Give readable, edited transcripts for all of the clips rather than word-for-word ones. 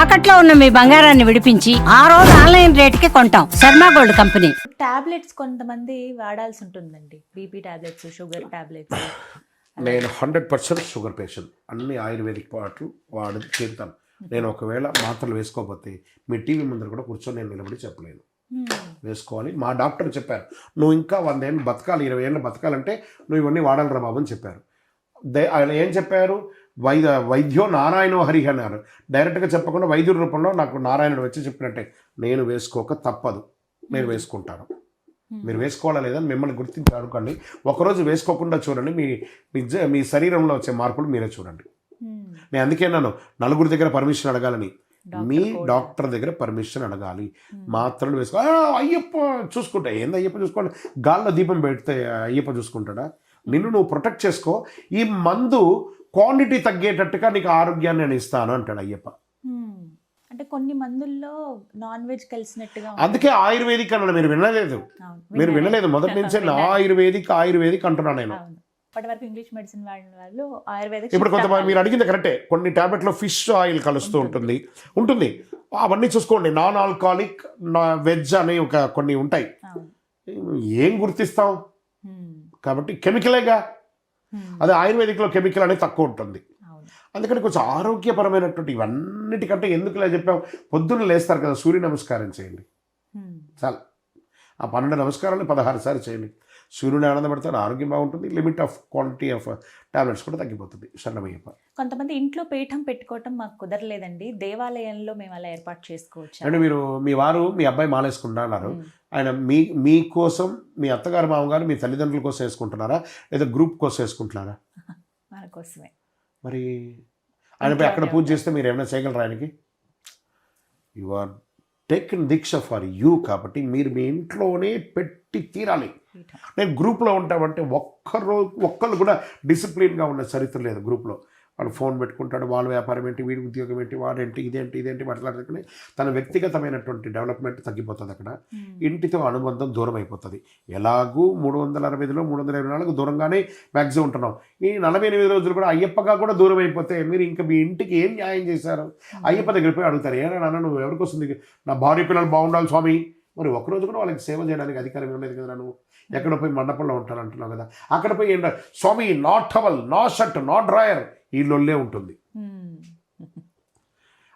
తాకట్లో ఉన్న మీ బంగారాన్ని విడిపించి ఆ రోజు ఆన్లైన్ రేటుకి కొంటాం. Sharma gold company. టాబ్లెట్స్ కొంతమంది వాడాల్సి ఉంటుందండి, బీపీ టాబ్లెట్స్, షుగర్ టాబ్లెట్స్. నేను 100% షుగర్ పేషెంట్. అన్ని ఆయుర్వేదిక్ పాటలు వాడి తీరుతాను. నేను ఒకవేళ మాత్రలు వేసుకోకపోతే మీ టీవీ ముందర కూడా కూర్చొని నేను నిలబడి చెప్పలేను. వేసుకోవాలి. మా డాక్టర్ చెప్పారు, నువ్వు ఇంకా 100 ఏళ్ళు బతకాలి, 20 ఏళ్ళు బతకాలంటే నువ్వు ఇవన్నీ వాడాలరా బాబు అని చెప్పారు. ఆయన ఏం చెప్పారు, వైద్యో నారాయణో హరి అన్నారు. డైరెక్ట్గా చెప్పకుండా వైద్యుడి రూపంలో నాకు నారాయణుడు వచ్చి చెప్పినట్టే నేను వేసుకోక తప్పదు, నేను వేసుకుంటాను. మీరు వేసుకోవాలా లేదని మిమ్మల్ని గుర్తించి అడుగుకోండి. ఒకరోజు వేసుకోకుండా చూడండి, మీ శరీరంలో వచ్చే మార్పులు మీరే చూడండి. నేను అందుకే నన్ను నలుగురి దగ్గర పర్మిషన్ అడగాలని, మీ డాక్టర్ దగ్గర పర్మిషన్ అడగాలి. మాత్రలు వేసుకో. అయ్యప్ప చూసుకుంటా, ఏంది అయ్యప్ప చూసుకోండి, గాల్లో దీపం పెడితే అయ్యప్ప చూసుకుంటాడా? నిన్ను నువ్వు ప్రొటెక్ట్ చేసుకో. ఈ మందు క్వాంటిటీ తగ్గేటట్టుగా నీకు ఆరోగ్యాన్ని నేను ఇస్తాను అంటాడు అయ్యప్ప. అంటే కొన్ని మందుల్లో నాన్ వెజ్ కలిసినట్టుగా. అందుకే ఆయుర్వేదిక్ అన్నాడు. మీరు వినలేదు మొదటి నుంచే ఆయుర్వేదిక్ అంటున్నాను నేను. అప్పటి వరకు ఇంగ్లీష్ మెడిసిన్ వాడిన వాళ్ళు ఆయుర్వేదిక్. ఇప్పుడు కొంతమంది మీరు అడిగింది కరెక్టే, కొన్ని టాబ్లెట్లో ఫిష్ ఆయిల్ కలుస్తూ ఉంటుంది. అవన్నీ చూసుకోండి. నాన్ ఆల్కహాలిక్, వెజ్ అని కొన్ని ఉంటాయి. ఏం గుర్తిస్తాం? కాబట్టి కెమికలేగా. అదే ఆయుర్వేదిక్లో కెమికల్ అనేది తక్కువ ఉంటుంది. అందుకని కొంచెం ఆరోగ్యపరమైనటువంటి ఇవన్నిటికంటే ఎందుకులా చెప్పాం, పొద్దున్న లేస్తారు కదా, సూర్య నమస్కారం చేయండి చాలు. ఆ 12 నమస్కారాలు 16 సార్లు చేయండి. సూర్యుని ఆనందపడతారు, ఆరోగ్యం బాగుంటుంది. Limit of quantity of tablets కూడా తగ్గిపోతుంది. శరణమయ్యప్ప. కొంతమంది ఇంట్లో పీఠం పెట్టుకోవటం మాకు కుదరలేదండి, దేవాలయంలో మేము అలా ఏర్పాటు చేసుకోవచ్చు అంటే మీరు మీ అబ్బాయి మాలేసుకుంటున్నారు. ఆయన మీకోసం, మీ అత్తగారు మామగారు మీ తల్లిదండ్రుల కోసం వేసుకుంటున్నారా లేదా గ్రూప్ కోసం వేసుకుంటున్నారా? మన కోసమే. మరి ఆయనపై అక్కడ పూజ చేస్తే మీరు ఏమైనా చేయగలరా ఆయనకి? You are taken deeksha for you. కాబట్టి మీరు మీ ఇంట్లోనే పెట్టి తీరాలి. నేను గ్రూప్లో ఉంటామంటే ఒక్కళ్ళు కూడా డిసిప్లిన్గా ఉన్న చరిత్ర లేదు. గ్రూప్లో వాడు ఫోన్ పెట్టుకుంటాడు, వాళ్ళ వ్యాపారం ఏంటి, వీడి ఉద్యోగం ఏంటి, వాడేంటి, ఇదేంటి మాట్లాడుకుని తన వ్యక్తిగతమైనటువంటి డెవలప్మెంట్ తగ్గిపోతుంది. అక్కడ ఇంటితో అనుబంధం దూరం అయిపోతుంది. ఎలాగూ 365లో 324 దూరంగానే మ్యాక్సిమం ఉంటున్నాం. ఈ 48 రోజులు కూడా అయ్యప్పగా కూడా దూరం అయిపోతే మీరు ఇంకా మీ ఇంటికి ఏం న్యాయం చేశారు? అయ్యప్ప దగ్గర పోయి అడుగుతారు, ఏనా నాన్న నువ్వు ఎవరికి వస్తుంది, నా భార్య పిల్లలు బాగుండాలి స్వామి. మరి ఒకరోజు కూడా వాళ్ళకి సేవ చేయడానికి అధికారం ఇవ్వలేదు కదా. నువ్వు ఎక్కడ పోయి మండపంలో ఉంటాను అంటున్నావు కదా, అక్కడ పోయి ఏంటో స్వామి నా టవల్, నా షర్ట్, నా డ్రాయర్, ఈ లొల్లే ఉంటుంది.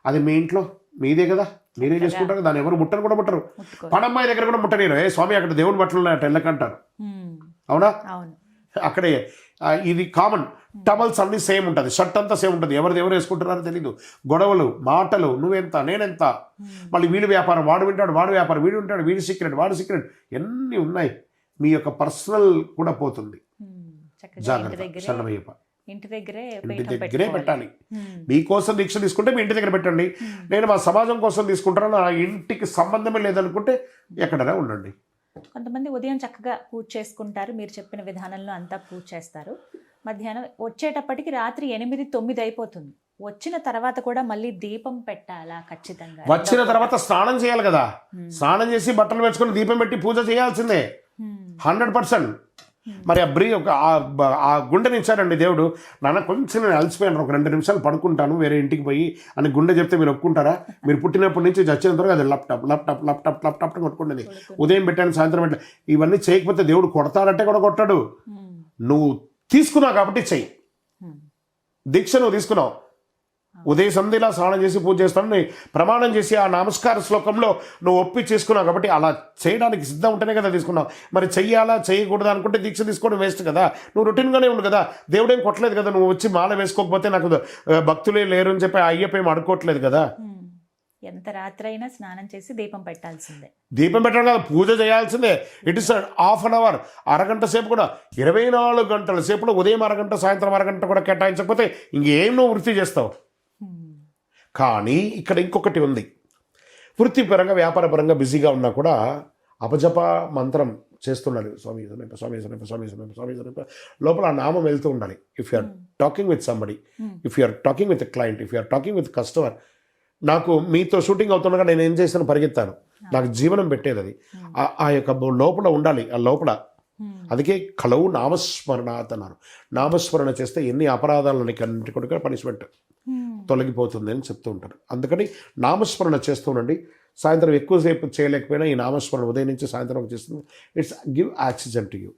అది మీ ఇంట్లో మీదే కదా, మీరే చేసుకుంటారు. దాన్ని ఎవరు ముట్టరు. పడమ్మాయి దగ్గర కూడా ముట్టలేరు. స్వామి అక్కడ దేవుని బట్టలు ఉన్నాయట వెళ్ళకంటారు. అవునా? అక్కడే ఇది కామన్. టవల్స్ అన్ని సేమ్ ఉంటుంది, షర్ట్ అంతా సేమ్ ఉంటుంది. ఎవరు వేసుకుంటున్నారో తెలీదు. గొడవలు, మాటలు, నువ్వెంత నేనెంత, మళ్ళీ వీడి వ్యాపారం వాడు వింటాడు, వాడు వ్యాపారం వీడు వింటాడు, వీడి సీక్రెట్ వాడు సీక్రెట్, ఎన్ని ఉన్నాయి. మీ యొక్క పర్సనల్ కూడా పోతుంది. జాగ్రత్త. శరణమయ్యప్ప. ఇంటి దగ్గరే పెట్టాలి. మీకోసం దీక్ష తీసుకుంటే మీ ఇంటి దగ్గర పెట్టండి. నేను మా సమాజం కోసం తీసుకుంటాను, నా ఇంటికి సంబంధమే లేదనుకుంటే ఎక్కడైనా ఉండండి. కొంతమంది ఉదయం చక్కగా పూజ చేసుకుంటారు, మీరు చెప్పిన విధానంలో అంతా పూజ చేస్తారు. మధ్యాహ్నం వచ్చేటప్పటికి రాత్రి 8-9 అయిపోతుంది. వచ్చిన తర్వాత కూడా మళ్ళీ దీపం పెట్టాలా? ఖచ్చితంగా వచ్చిన తర్వాత స్నానం చేయాలి కదా. స్నానం చేసి బట్టలు వేసుకొని దీపం పెట్టి పూజ చేయాల్సిందే 100%. మరి ఆ గుండెని ఇచ్చారండి దేవుడు. నాన్న కొంచెం నేను అలసిపోయాను, ఒక 2 నిమిషాలు పడుకుంటాను వేరే ఇంటికి పోయి అని గుండె చెప్తే మీరు ఒప్పుకుంటారా? మీరు పుట్టినప్పటి నుంచి చచ్చినంత వరకు అది ల్యాప్టాప్ కొట్టుకుంటుంది. ఉదయం పెట్టాను, సాయంత్రం పెట్టాను. ఇవన్నీ చేయకపోతే దేవుడు కొడతాడంటే కూడా కొట్టాడు. నువ్వు తీసుకున్నావు కాబట్టి చెయ్యి. దీక్ష నువ్వు తీసుకున్నావు. ఉదయ సంధిలా స్నానం చేసి పూజ చేస్తాను ప్రమాణం చేసి ఆ నమస్కార శ్లోకంలో నువ్వు ఒప్పి చేసుకున్నావు కాబట్టి అలా చేయడానికి సిద్ధం ఉంటేనే కదా తీసుకున్నావు. మరి చెయ్యాలా చేయకూడదా అనుకుంటే దీక్ష తీసుకోవడం వేస్ట్ కదా. నువ్వు రొటీన్గానే ఉండు కదా, దేవుడేం కొట్టలేదు కదా. నువ్వు వచ్చి మాల వేసుకోకపోతే నాకు భక్తులే లేరు అని చెప్పి అయ్యప్ప ఏం అడుకోవట్లేదు కదా. ఎంత రాత్రి అయినా స్నానం చేసి దీపం పెట్టాల్సిందే. దీపం పెట్టడం కాదు, పూజ చేయాల్సిందే. It is half an hour, అరగంట సేపు కూడా. 24 గంటల సేపులో ఉదయం అరగంట, సాయంత్రం అరగంట కూడా కేటాయించకపోతే ఇంకేం నువ్వు వృత్తి చేస్తావు? కానీ ఇక్కడ ఇంకొకటి ఉంది. వృత్తిపరంగా వ్యాపారపరంగా బిజీగా ఉన్నా కూడా అపజప మంత్రం చేస్తుండాలి. స్వామి స్వామి స్వామి స్వామి లోపల ఆ నామం వెళ్తూ ఉండాలి. If you are talking with somebody, if you are talking with client, if you are talking with customer. నాకు మీతో షూటింగ్ అవుతుండగా నేను ఏం చేస్తాను, పరిగెత్తాను. నాకు జీవనం పెట్టేది అది. ఆ యొక్క లోపల ఉండాలి. ఆ లోపల అందుకే కలవు నామస్మరణాత్ అన్నారు. నామస్మరణ చేస్తే ఎన్ని అపరాధాలకి అన్నిటి కూడా పనిష్మెంట్. తొలగిపోతుంది అని చెప్తూ ఉంటారు. అందుకని నామస్మరణ చేస్తూ ఉండండి. సాయంత్రం ఎక్కువసేపు చేయలేకపోయినా ఈ నామస్మరణ ఉదయం నుంచి సాయంత్రం వరకు చేస్తుంది. It's give oxygen to you.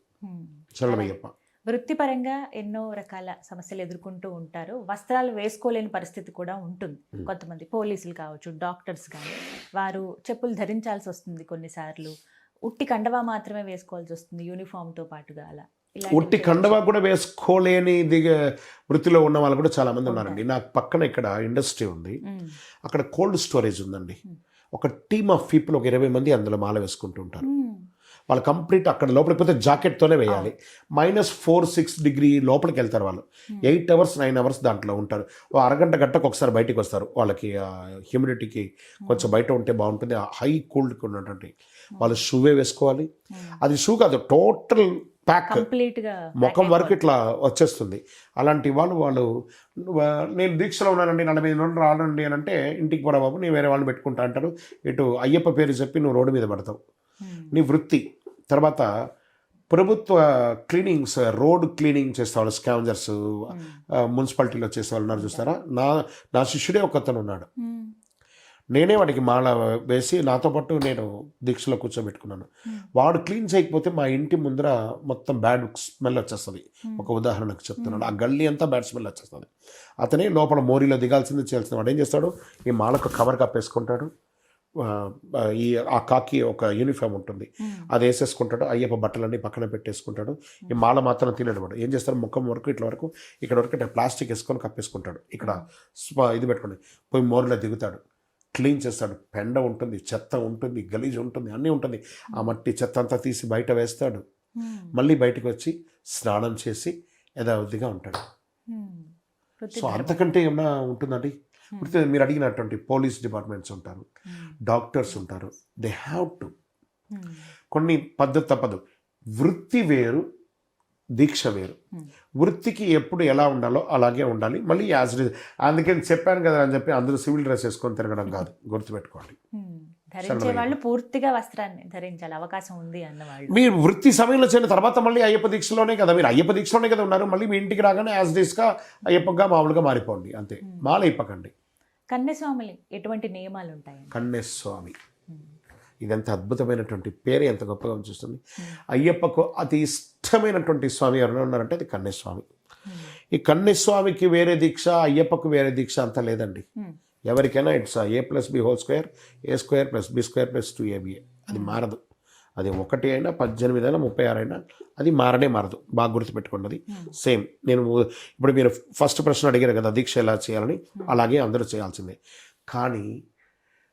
శరణమయ్యప్ప. వృత్తిపరంగా ఎన్నో రకాల సమస్యలు ఎదుర్కొంటూ ఉంటారు. వస్త్రాలు వేసుకోలేని పరిస్థితి కూడా ఉంటుంది. కొంతమంది పోలీసులు కావచ్చు, డాక్టర్స్ కానీ వారు చెప్పులు ధరించాల్సి వస్తుంది కొన్నిసార్లు. ఉట్టి కండవా మాత్రమే వేసుకోవాల్సి వస్తుంది యూనిఫామ్తో పాటుగా. అలా ఉట్టి కండవా కూడా వేసుకోలేని వృత్తిలో ఉన్న వాళ్ళు కూడా చాలా మంది ఉన్నారండి. నాకు పక్కన ఇక్కడ ఇండస్ట్రీ ఉంది, అక్కడ కోల్డ్ స్టోరేజ్ ఉందండి. ఒక టీమ్ ఆఫ్ పీపుల్, ఒక 20 మంది అందులో మాల వేసుకుంటూ ఉంటారు. వాళ్ళు కంప్లీట్ అక్కడ లోపలికి పోతే జాకెట్తోనే వేయాలి. -4-6 డిగ్రీ లోపలికి వెళ్తారు వాళ్ళు. 8 hours 9 hours దాంట్లో ఉంటారు. అరగంట గంటకు ఒకసారి బయటికి వస్తారు. వాళ్ళకి హ్యూమిడిటీకి కొంచెం బయట ఉంటే బాగుంటుంది. హై కూల్డ్కి ఉన్నటువంటి వాళ్ళు షూవే వేసుకోవాలి. అది షూ కాదు, టోటల్ ప్యాక్ ముఖం వరకు ఇట్లా వచ్చేస్తుంది. అలాంటి వాళ్ళు నేను దీక్షలో ఉన్నానండి, 40 రోజులు రానండి అని అంటే, ఇంటికి పోరా బాబు నేను వేరే వాళ్ళని పెట్టుకుంటా అంటారు. ఇటు అయ్యప్ప పేరు చెప్పి నువ్వు రోడ్డు మీద పడతావు. నీ వృత్తి తర్వాత ప్రభుత్వ క్లీనింగ్స్, రోడ్ క్లీనింగ్ చేసేవాళ్ళు, స్కావెంజర్స్, మున్సిపాలిటీలో చేసేవాళ్ళు ఉన్నారు చూస్తారా. నా శిష్యుడే ఒకతను ఉన్నాడు. నేనే వాడికి మాల వేసి నాతో పాటు నేను దీక్షలో కూర్చోబెట్టుకున్నాను. వాడు క్లీన్ చేయకపోతే మా ఇంటి ముందర మొత్తం బ్యాడ్ స్మెల్ వచ్చేస్తుంది. ఒక ఉదాహరణకు చెప్తున్నాడు, ఆ గల్లీ అంతా బ్యాడ్ స్మెల్ వచ్చేస్తుంది. అతనే లోపల మోరీలో దిగాల్సింది చేయాల్సింది. వాడు ఏం చేస్తాడు, ఈ మాలకు కవర్ కప్పేసుకుంటాడు. ఆ కాకి ఒక యూనిఫామ్ ఉంటుంది, అది వేసేసుకుంటాడు. అయ్యప్ప బట్టలన్నీ పక్కన పెట్టేసుకుంటాడు. ఈ మాల మాత్రం తినడు. వాడు ఏం చేస్తాడు, ముఖం వరకు ఇట్ల వరకు ఇక్కడ వరకు ఇట్లా ప్లాస్టిక్ వేసుకొని కప్పేసుకుంటాడు. ఇక్కడ ఇది పెట్టుకోండి, పోయి మోరీలో దిగుతాడు, క్లీన్ చేస్తాడు. పెండ ఉంటుంది, చెత్త ఉంటుంది, గలీజ్ ఉంటుంది, అన్నీ ఉంటుంది. ఆ మట్టి చెత్త అంతా తీసి బయట వేస్తాడు. మళ్ళీ బయటకు వచ్చి స్నానం చేసి యథావిధిగా ఉంటాడు. సో అంతకంటే ఏమన్నా ఉంటుందండి. మీరు అడిగినటువంటి పోలీస్ డిపార్ట్మెంట్స్ ఉంటారు, డాక్టర్స్ ఉంటారు. దే హ్యావ్ టు కొన్ని పద్ధతి తప్పదు. వృత్తి వేరు, దీక్ష వేరు. వృత్తికి ఎప్పుడు ఎలా ఉండాలో అలాగే ఉండాలి. మళ్ళీ యాజ్ అందుకని చెప్పాను కదా అని చెప్పి అందరూ సివిల్ డ్రెస్ వేసుకొని తిరగడం కాదు, గుర్తుపెట్టుకోండి. ధరించే వాళ్ళు పూర్తిగా వస్త్రాన్ని ధరించాలి, అవకాశం ఉంది అన్నవాళ్ళు. మీరు వృత్తి సమయంలో చేరిన తర్వాత మళ్ళీ అయ్యప్ప దీక్షలోనే కదా, మీరు అయ్యప్ప దీక్షలోనే కదా ఉన్నారు. మళ్ళీ మీ ఇంటికి రాగానే యాజ్ డీస్గా అయ్యప్పగా మామూలుగా మారిపోండి అంతే. మాల ఇప్పకండి. కన్యస్వామి ఎటువంటి నియమాలు ఉంటాయి? కన్యస్వామి ఇదంత అద్భుతమైనటువంటి పేరు, ఎంత గొప్పగా చూస్తుంది. అయ్యప్పకు అతి ఇష్టమైనటువంటి స్వామి ఎవరైనా ఉన్నారంటే అది కన్యస్వామి. ఈ కన్యస్వామికి వేరే దీక్ష, అయ్యప్పకు వేరే దీక్ష అంతా లేదండి. ఎవరికైనా it's A+B² A² + B² + 2AB. అది మారదు. అది 1 అయినా 18 అయినా 36 అయినా అది మారదు. బాగా గుర్తుపెట్టుకున్నది. సేమ్ నేను ఇప్పుడు మీరు ఫస్ట్ ప్రశ్న అడిగారు కదా దీక్ష ఎలా చేయాలని, అలాగే అందరూ చేయాల్సిందే. కానీ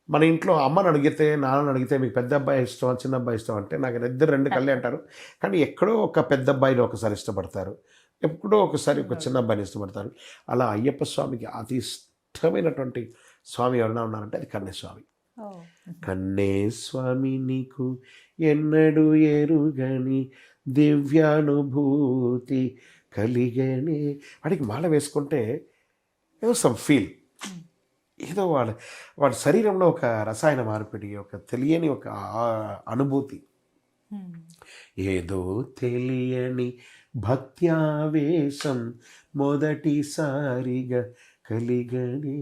మన ఇంట్లో అమ్మని అడిగితే, నాన్నని అడిగితే మీకు పెద్ద అబ్బాయి ఇష్టం, చిన్న అబ్బాయి ఇష్టం అంటే నాకు ఇద్దరు 2 కళ్ళే అంటారు. కానీ ఎక్కడో ఒక పెద్ద అబ్బాయిని ఒకసారి ఇష్టపడతారు, ఎప్పుడో ఒకసారి ఒక చిన్న అబ్బాయిని ఇష్టపడతారు. అలా అయ్యప్ప స్వామికి అతి ఇష్టమైనటువంటి స్వామి ఎవరైనా ఉన్నారంటే అది కన్యస్వామి. కన్యస్వామి నీకు ఎన్నడూ ఎరుగని దివ్యానుభూతి కలిగని. వాడికి మాల వేసుకుంటే ఏదో సమ్ ఫీల్, ఏదో వాడి శరీరంలో ఒక రసాయన మార్పిడి, ఒక తెలియని ఒక అనుభూతి, ఏదో తెలియని భక్త్యావేశం మొదటిసారిగా కలిగని.